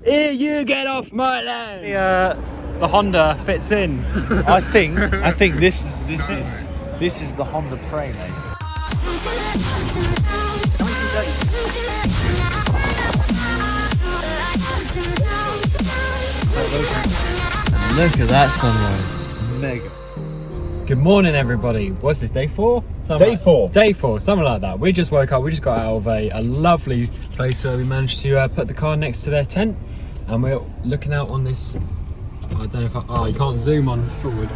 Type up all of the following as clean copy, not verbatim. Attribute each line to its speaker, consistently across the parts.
Speaker 1: Here, you get off my land. The Honda fits in.
Speaker 2: I think this is the Honda Prey, mate. Look at that sunrise. Mega.
Speaker 1: Good morning, everybody. What's this, day 4?
Speaker 2: Day 4.
Speaker 1: Day 4, something like that. We just woke up. We just got out of a lovely place where we managed to put the car next to their tent. And we're looking out on this. I don't know if you can't zoom on forward,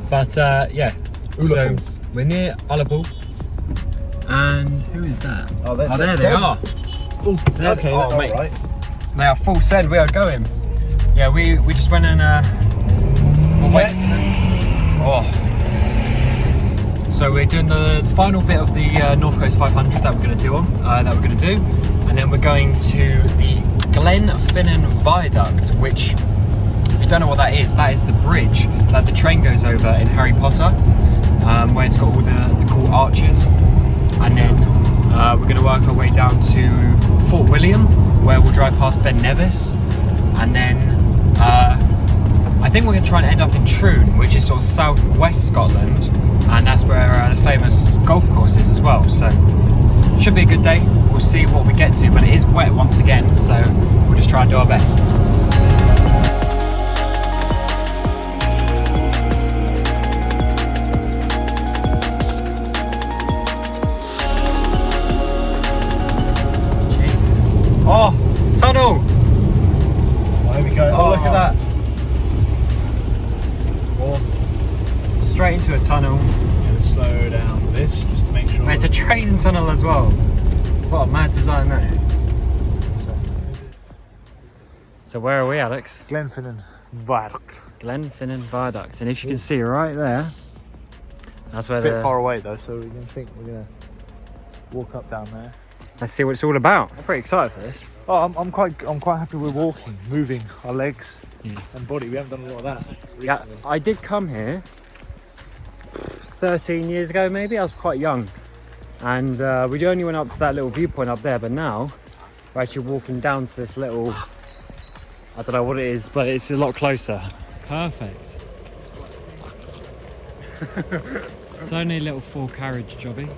Speaker 1: but yeah. So we're near Ullapool. And who is that?
Speaker 2: Oh,
Speaker 1: there they are.
Speaker 2: Okay,
Speaker 1: oh, mate.
Speaker 2: right.
Speaker 1: They are full send. We are going. Yeah, we just went and So we're doing the final bit of the North Coast 500 that we're going to do and then we're going to the Glenfinnan Viaduct, which, if you don't know what that is the bridge that the train goes over in Harry Potter, where it's got all the cool arches. And then we're going to work our way down to Fort William, where we'll drive past Ben Nevis, and then I think we're going to try and end up in Troon, which is sort of southwest Scotland, and that's where the famous golf course is as well. So should be a good day. We'll see what we get to, but it is wet once again, so we'll just try and do our best. Jesus. Oh, tunnel!
Speaker 2: Oh, here we go. Oh, look at that.
Speaker 1: Awesome. Straight into a tunnel.
Speaker 2: I'm going to slow down for this, just to make sure.
Speaker 1: Mate, it's a train tunnel as well. What a mad design that is. So where are we, Alex?
Speaker 2: Glenfinnan Viaduct.
Speaker 1: Glenfinnan Viaduct. And if you can see right there, that's where
Speaker 2: A bit far away though, so we're going to think we're going to walk up down there.
Speaker 1: Let's see what it's all about. I'm pretty excited for this.
Speaker 2: Oh, I'm quite happy we're walking, moving our legs and body. We haven't done a lot of that recently.
Speaker 1: Yeah, I did come here 13 years ago maybe. I was quite young. And we only went up to that little viewpoint up there, but now we're actually walking down to this little, I don't know what it is, but it's a lot closer. Perfect. It's only a little 4-carriage jobby.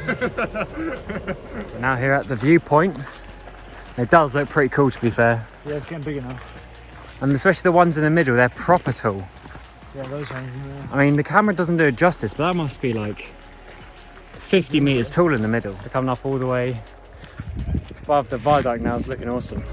Speaker 1: We're now here at the viewpoint. It does look pretty cool, to be fair.
Speaker 2: Yeah, it's getting bigger now.
Speaker 1: And especially the ones in the middle, they're proper tall.
Speaker 2: Yeah, those ones. Yeah.
Speaker 1: I mean, the camera doesn't do it justice, but that must be like 50 metres tall in the middle. So coming up all the way above the viaduct now is looking awesome.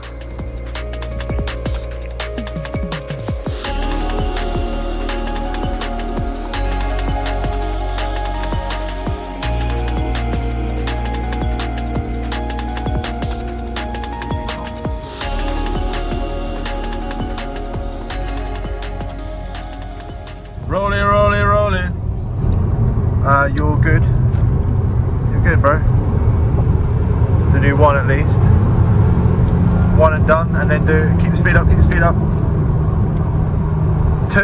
Speaker 2: Rolling, rolling, rolling. You're good. You're good, bro. To do one at least. One and done, and then keep the speed up, keep the speed up. 2.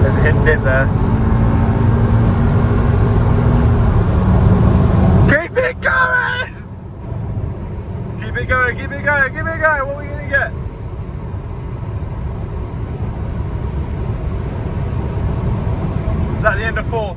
Speaker 2: There's a hidden dip there. Keep it going! Keep it going, keep it going, keep it going. What are we gonna get? Is that the end of 4?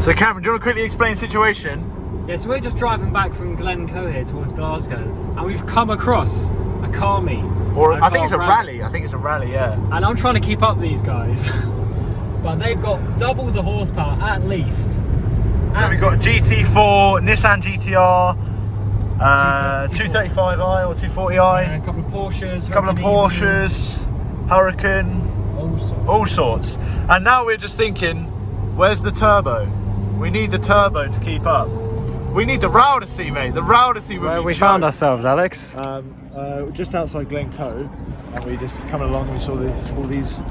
Speaker 2: So Cameron, do you want to quickly explain the situation?
Speaker 1: Yeah, so we're just driving back from Glencoe here towards Glasgow, and we've come across a car meet.
Speaker 2: Or I think it's a rally. I think it's a rally, yeah.
Speaker 1: And I'm trying to keep up these guys. But they've got double the horsepower at least.
Speaker 2: So we've got a GT4, Nissan GTR, 235i or 240i,
Speaker 1: a couple of Porsches,
Speaker 2: Hurricane, all sorts. And now we're just thinking, where's the turbo? We need the turbo to keep up. We need the Rowdesy, mate. The Rowdesy.
Speaker 1: Where we found ourselves, Alex?
Speaker 2: Just outside Glencoe, and we just coming along and we saw all these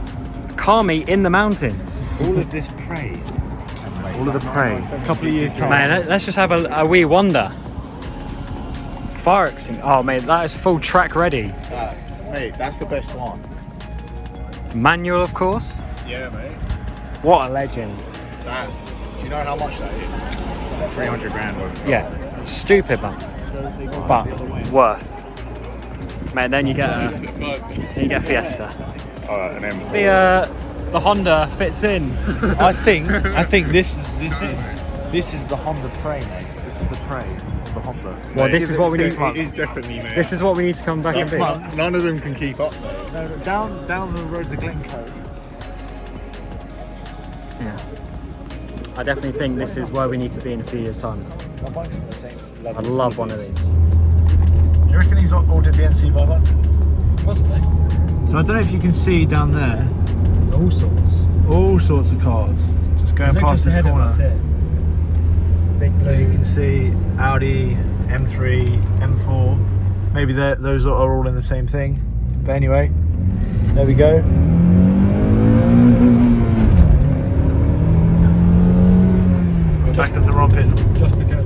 Speaker 1: car meet in the mountains.
Speaker 2: All of this prey. All of the prey. A couple of years time.
Speaker 1: Man, let's just have a wee wander. Fire extinguisher. Oh mate, that is full track ready.
Speaker 3: Mate, that's the best one.
Speaker 1: Manual, of course.
Speaker 3: Yeah, mate.
Speaker 1: What a legend.
Speaker 3: That. Do you know how much that is? It's like 300 grand worth.
Speaker 1: Yeah, stupid, man. But worth. Mate, then you get a Fiesta.
Speaker 3: Alright, and then
Speaker 1: The Honda fits in.
Speaker 2: I think this is the Honda Prey, mate. This is the Prey of the Honda.
Speaker 1: Well, this is what we need.
Speaker 3: It is definitely, mate.
Speaker 1: This is what we need to come back
Speaker 3: 6
Speaker 1: and do.
Speaker 3: months. None of them can keep up.
Speaker 2: No, down the roads of Glencoe.
Speaker 1: Yeah. I definitely think this is where we need to be in a few years' time.
Speaker 2: My bike's on the same level.
Speaker 1: I'd love one of these.
Speaker 2: Do you reckon he's ordered the NC500?
Speaker 1: Possibly.
Speaker 2: So I don't know if you can see down there,
Speaker 1: All sorts.
Speaker 2: all sorts of cars just going past this corner.
Speaker 1: Big
Speaker 2: So you can see Audi, M3, M4. Maybe those are all in the same thing. But anyway, there we go. We're back at the rompet.
Speaker 1: Just because.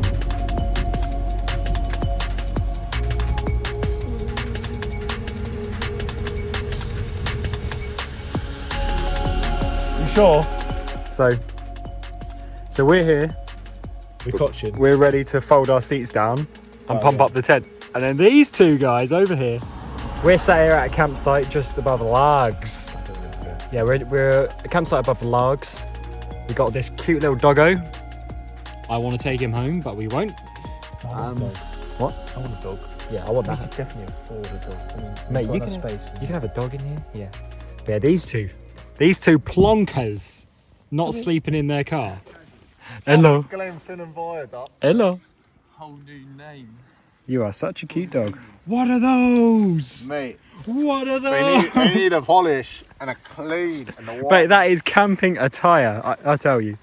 Speaker 2: You sure?
Speaker 1: So we're here.
Speaker 2: We're coaching.
Speaker 1: We're ready to fold our seats down and pump up the tent. And then these two guys over here, we're sat here at a campsite just above Largs. Yeah, we're a campsite above the Largs. We got this cute little doggo. I want to take him home, but we won't. What?
Speaker 2: I want a dog.
Speaker 1: Yeah, I want
Speaker 2: We
Speaker 1: that.
Speaker 2: could definitely afford a dog. I mean,
Speaker 1: Mate,
Speaker 2: we've
Speaker 1: you
Speaker 2: got
Speaker 1: can,
Speaker 2: enough space.
Speaker 1: you can have a dog in here. Yeah. But yeah, these two plonkers not sleeping in their car. Hello.
Speaker 3: Glenfinnan Viaduct.
Speaker 1: Hello.
Speaker 4: Whole new name.
Speaker 1: You are such a cute dog. What are those?
Speaker 3: Mate,
Speaker 1: What are
Speaker 3: they need a polish and a clean and a white.
Speaker 1: Mate, that is camping attire, I tell you.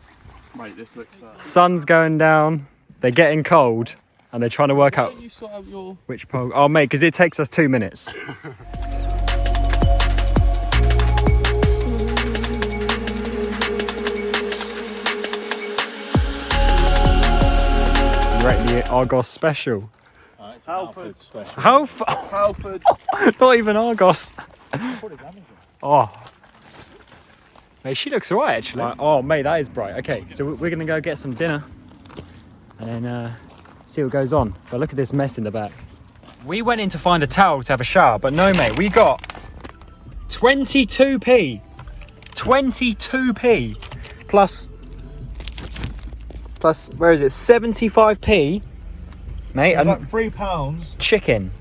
Speaker 4: Mate, this looks.
Speaker 1: Sun's going down, they're getting cold, and they're trying to work out
Speaker 4: Why don't you sort out your?
Speaker 1: which pole. Oh, mate, because it takes us 2 minutes. Right, the Argos special.
Speaker 3: Halford special.
Speaker 1: How far?
Speaker 4: Halford.
Speaker 1: Not even Argos. Oh. Mate, she looks alright actually. Oh, mate, that is bright. Okay, so we're gonna go get some dinner and then see what goes on. But look at this mess in the back. We went in to find a towel to have a shower, but no, mate, we got 22p. 22p. Plus, where is it? 75p. Mate,
Speaker 2: It's
Speaker 1: and
Speaker 2: like £3
Speaker 1: chicken.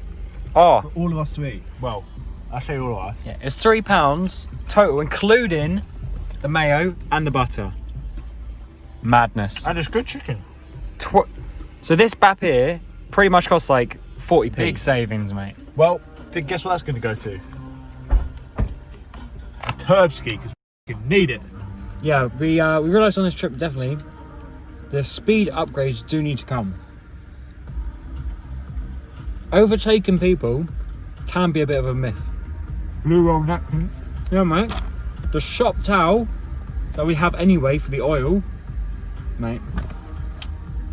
Speaker 1: Oh,
Speaker 2: for all of us to eat. Well, I'll show you all I.
Speaker 1: yeah, it's £3 total, including the mayo and the butter. Madness.
Speaker 2: And it's good chicken.
Speaker 1: So this bap here pretty much costs like 40p. Big savings, mate.
Speaker 2: Well, then guess what that's going to go to? A turb ski, because we need it.
Speaker 1: Yeah, we realised on this trip definitely the speed upgrades do need to come. Overtaking people can be a bit of a myth.
Speaker 2: Blue roll napkin.
Speaker 1: Yeah, mate. The shop towel that we have anyway for the oil, mate.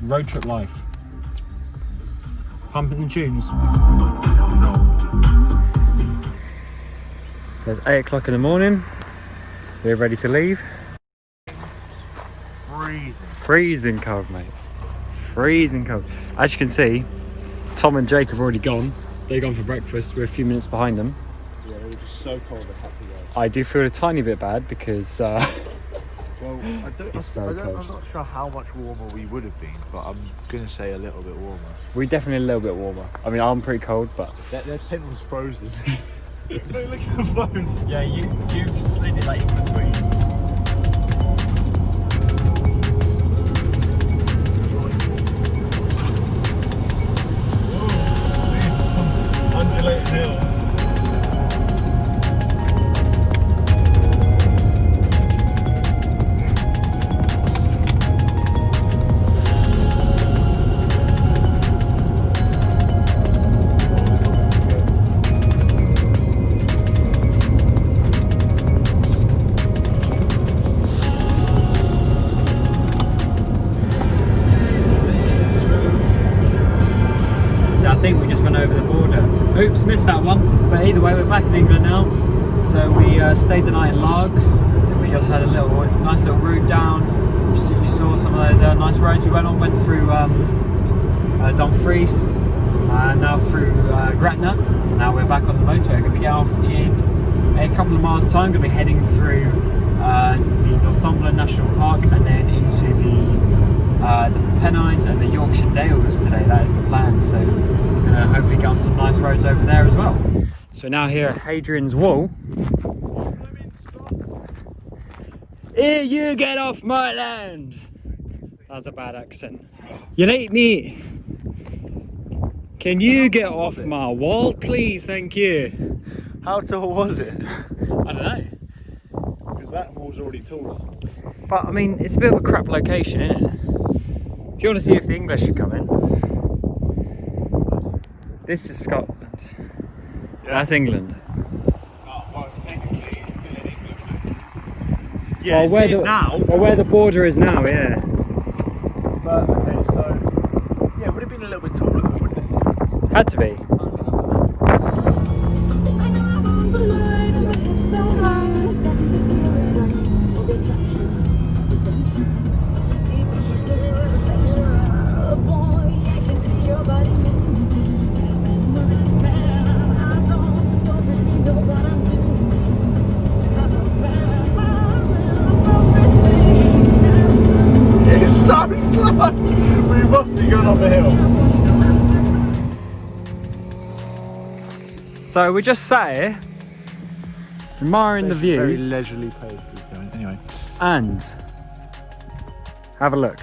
Speaker 1: Road trip life. Pumping the tunes. So it's 8 o'clock in the morning. We're ready to leave. Freezing cold, mate. Freezing cold. As you can see, Tom and Jake have already gone. They've gone for breakfast. We're a few minutes behind them.
Speaker 2: Yeah, they were just so cold they had to go.
Speaker 1: I do feel a tiny bit bad because
Speaker 2: Well, I'm
Speaker 1: very cold.
Speaker 2: not sure how much warmer we would have been, but I'm going to say a little bit warmer.
Speaker 1: we're definitely a little bit warmer. I mean, I'm pretty cold, but
Speaker 2: Their tent was frozen. Look at the phone.
Speaker 1: yeah, you've slid it like in between.
Speaker 2: These are some undulating hills.
Speaker 1: now. So we stayed the night in Largs. Then we also had a nice little route down. You saw some of those nice roads we went on. Went through Dumfries, now through Gretna. Now we're back on the motorway. We're going to get off in a couple of miles' time. Going to be heading through the Northumberland National Park and then into the Pennines and the Yorkshire Dales today. That is the plan. So we're going to hopefully get on some nice roads over there as well. So we're now here at Hadrians Wall. Here, you get off my land! That's a bad accent. You like me? Can you get off my wall, please? Thank you.
Speaker 2: How tall was it?
Speaker 1: I don't know.
Speaker 2: Because that wall's already taller.
Speaker 1: But I mean, it's a bit of a crap location, isn't it? If you want to see if the English should come in, this is Scotland. Yeah. That's England.
Speaker 3: Oh, well, technically it's still in England.
Speaker 2: Yeah,
Speaker 1: well,
Speaker 2: it is now.
Speaker 1: Well, where the border is now, yeah.
Speaker 2: But, okay, so... Yeah, it would have been a little bit taller though, wouldn't it?
Speaker 1: Had to be.
Speaker 2: It's so slow! We must be going up the hill.
Speaker 1: So we just sat here, admiring the
Speaker 2: Very
Speaker 1: views,
Speaker 2: leisurely pace is going. Anyway.
Speaker 1: and have a look.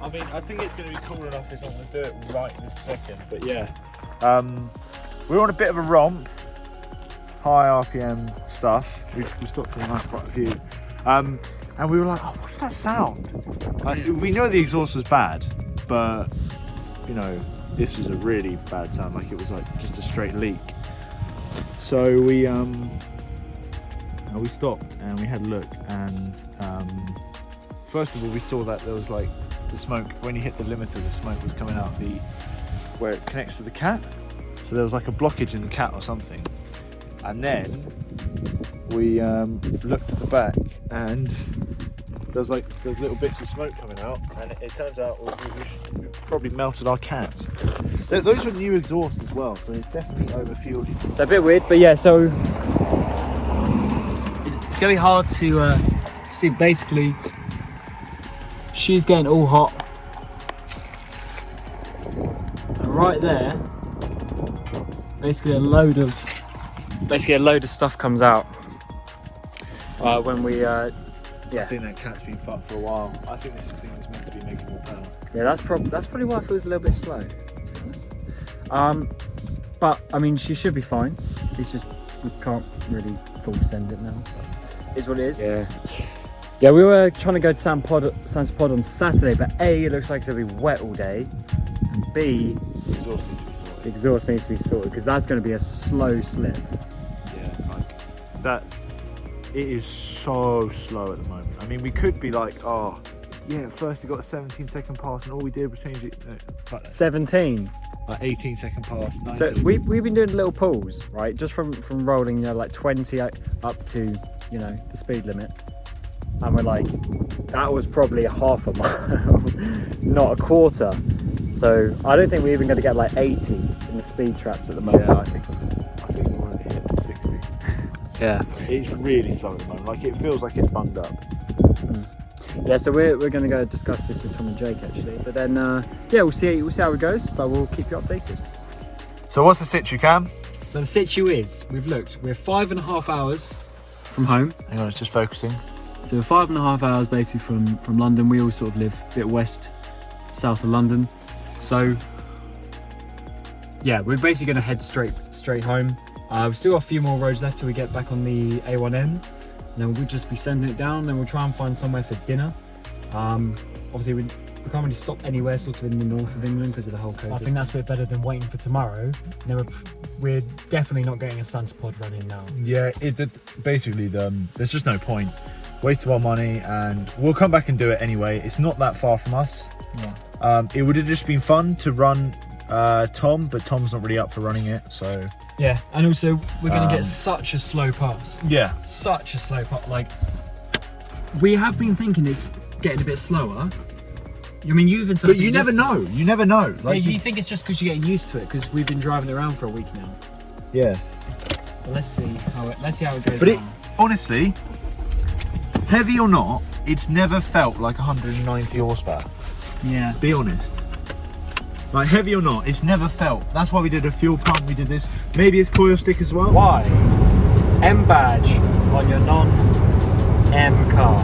Speaker 2: I mean, I think it's going to be cool enough if I'm going to do it right this second. But yeah, we're on a bit of a romp, high RPM stuff. We stopped for a nice quite a few, and we were like, "Oh, what's that sound?" Like, we know the exhaust was bad, but you know, this was a really bad sound. Like it was like just a straight leak. So we stopped and we had a look, and first of all we saw that there was like the smoke when you hit the limiter. The smoke was coming out where it connects to the cat. So there was like a blockage in the cat or something. And then we looked at the back, and there's little bits of smoke coming out, and it turns out we probably melted our cats. Those were new exhausts as well, so it's definitely overfueled.
Speaker 1: So a bit weird, but yeah, so it's gonna be hard to see. Basically, she's getting all hot, and right there, basically a load of stuff comes out when we yeah.
Speaker 2: I think that cat's been fucked for a while. I think this is the thing that's meant to be making more power.
Speaker 1: Yeah, that's probably why it feels a little bit slow, to be honest. But I mean, she should be fine. It's just we can't really full send it now. Is what it is. Yeah. Yeah, we were trying to go to Sans Pod on Saturday, but A, it looks like it's gonna be wet all day, and B,
Speaker 2: The exhaust needs to be sorted.
Speaker 1: the exhaust needs to be sorted because that's going to be a slow slip.
Speaker 2: Yeah, like that. It is so slow at the moment. I mean, we could be like, oh, yeah, first it got a 17-second pass, and all we did was change it. Like
Speaker 1: 17.
Speaker 2: Like 18-second pass. 19.
Speaker 1: So we've been doing little pulls, right? Just from rolling, you know, like 20 up to, you know, the speed limit. And we're like, that was probably a half a mile, not a quarter. So I don't think we're even going to get like 80 in the speed traps at the moment.
Speaker 2: Yeah, I think we want to hit 60.
Speaker 1: Yeah.
Speaker 2: It's really slow at the moment. Like it feels like it's bunged up.
Speaker 1: Yeah, so we're going to go discuss this with Tom and Jake actually. But then yeah, we'll see how it goes, but we'll keep you updated.
Speaker 2: So what's the situ, Cam?
Speaker 1: So the situ is, we're 5.5 hours from home.
Speaker 2: Hang on, it's just focusing.
Speaker 1: So we're 5.5 hours basically from London. We all sort of live a bit west, south of London. So yeah, we're basically going to head straight home. We've still got a few more roads left till we get back on the A1M. And then we'll just be sending it down, and we'll try and find somewhere for dinner. Obviously we can't really stop anywhere sort of in the north of England because of the whole COVID. I think that's a bit better than waiting for tomorrow. Then we're definitely not getting a Santa pod running now.
Speaker 2: Yeah, basically there's just no point. Waste of our money, and we'll come back and do it anyway. It's not that far from us.
Speaker 1: Yeah.
Speaker 2: It would have just been fun to run Tom, but Tom's not really up for running it, so
Speaker 1: Yeah, and also we're going to get such a slow pass.
Speaker 2: yeah.
Speaker 1: Such a slow pass. Like, we have been thinking it's getting a bit slower. I mean, you even said.
Speaker 2: But you never know. You never know. Like
Speaker 1: you think it's just because you're getting used to it because we've been driving around for a week now.
Speaker 2: yeah.
Speaker 1: But let's see how it goes.
Speaker 2: But honestly, heavy or not, it's never felt like 190 horsepower.
Speaker 1: Yeah.
Speaker 2: Be honest. Like heavy or not, it's never felt. That's why we did a fuel pump. We did this. Maybe it's coil stick as well.
Speaker 1: Why? M badge on your non-M car.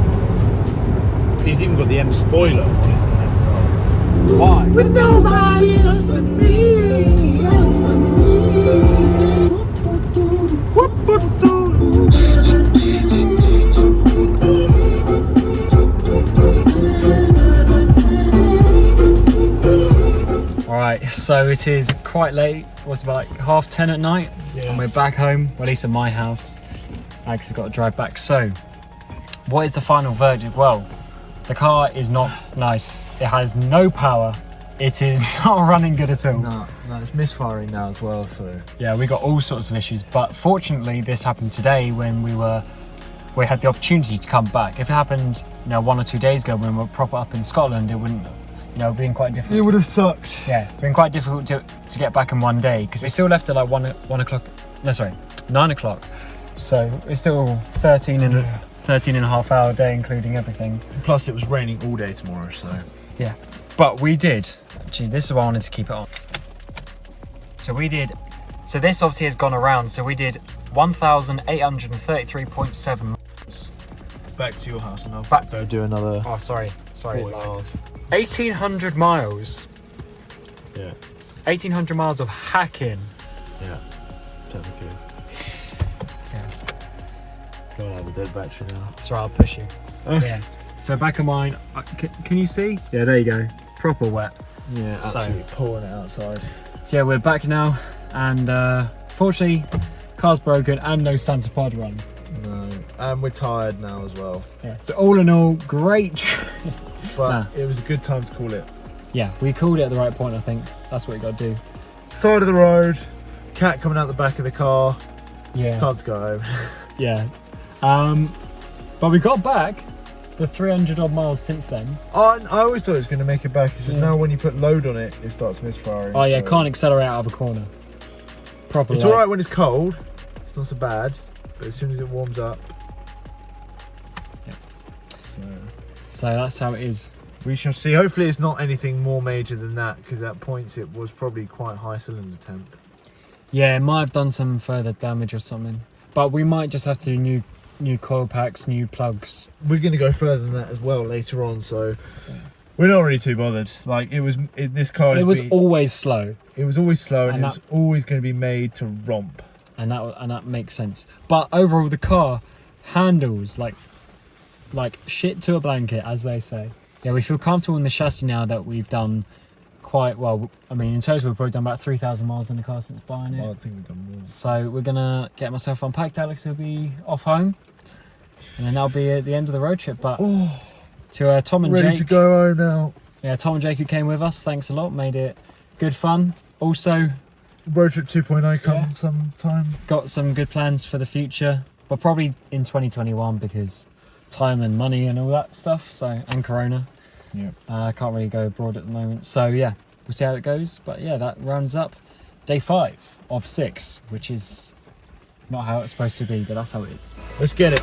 Speaker 2: He's even got the M spoiler on his M car.
Speaker 1: Why?
Speaker 5: With nobody else but me, else but me.
Speaker 1: Alright, so it is quite late. What's about like 10:30 at night?
Speaker 2: Yeah.
Speaker 1: And we're back home, well, at least at my house. Alex has got to drive back. So, what is the final verdict? Well, the car is not nice. It has no power. It is not running good at all.
Speaker 2: No, it's misfiring now as well. So
Speaker 1: Yeah, we got all sorts of issues, but fortunately this happened today when we had the opportunity to come back. If it happened, 1 or 2 days ago when we were proper up in Scotland, it wouldn't, been quite difficult.
Speaker 2: it would have sucked.
Speaker 1: Yeah, been quite difficult to get back in one day because we still left at like 9 o'clock. So it's still 13 and a half hour day, including everything.
Speaker 2: Plus, it was raining all day tomorrow, so
Speaker 1: Yeah, but we did. Actually, this is why I wanted to keep it on. So this obviously has gone around. So we did 1,833.7 miles.
Speaker 2: back to your house and I'll
Speaker 1: Back-
Speaker 2: go do another.
Speaker 1: Oh, sorry.
Speaker 2: 40 miles.
Speaker 1: 1,800 miles.
Speaker 2: Yeah,
Speaker 1: 1,800 miles of hacking.
Speaker 2: yeah. Technically.
Speaker 1: Yeah.
Speaker 2: Go and have a dead battery now.
Speaker 1: That's right, I'll push you. Yeah. So back of mine, can you see? Yeah, there you go. Proper wet.
Speaker 2: Yeah,
Speaker 1: So-
Speaker 2: absolutely pouring it outside.
Speaker 1: So yeah, we're back now, and fortunately, car's broken and no Santa Pod run.
Speaker 2: No, and we're tired now as well.
Speaker 1: Yeah. So all in all, great.
Speaker 2: But it was a good time to call it.
Speaker 1: Yeah, we called it at the right point. I think that's what we got to do.
Speaker 2: Side of the road, cat coming out the back of the car.
Speaker 1: Yeah.
Speaker 2: Time to go home.
Speaker 1: Yeah. But we got back the 300 odd miles since then.
Speaker 2: I always thought it was going to make it back. It's just
Speaker 1: Yeah.
Speaker 2: now when you put load on it, it starts misfiring.
Speaker 1: Oh yeah,
Speaker 2: so-
Speaker 1: can't accelerate out of a corner. Properly.
Speaker 2: It's alright when it's cold. It's not so bad. But as soon as it warms up.
Speaker 1: Yeah.
Speaker 2: So
Speaker 1: So that's how it is.
Speaker 2: we shall see. Hopefully it's not anything more major than that, because at points it was probably quite high cylinder temp.
Speaker 1: Yeah, it might have done some further damage or something. But we might just have to do new coil packs, new plugs.
Speaker 2: We're going to go further than that as well later on, so we're not really too bothered. Like this car
Speaker 1: It was always slow,
Speaker 2: it was always slow, and
Speaker 1: And
Speaker 2: it was always going to be made to romp.
Speaker 1: and that makes sense. But overall, the car handles like shit to a blanket, as they say. Yeah, we feel comfortable in the chassis now that we've done quite well. I mean, in total, we've probably done about 3,000 miles in the car since buying it.
Speaker 2: I think we've done more.
Speaker 1: So we're gonna get myself unpacked. Alex will be off home, and then that'll be at the end of the road trip. But to Tom and
Speaker 2: Ready
Speaker 1: Jake,
Speaker 2: to go home now.
Speaker 1: yeah, Tom and Jake who came with us, thanks a lot. Made it good fun. Also
Speaker 2: Road trip 2.0 come
Speaker 1: Yeah.
Speaker 2: sometime.
Speaker 1: got some good plans for the future, but probably in 2021 because time and money and all that stuff. So and Corona.
Speaker 2: Yeah.
Speaker 1: I can't really go abroad at the moment. So yeah, we'll see how it goes. But yeah, that rounds up day 5 of 6, which is not how it's supposed to be, but that's how it is.
Speaker 2: Let's get it.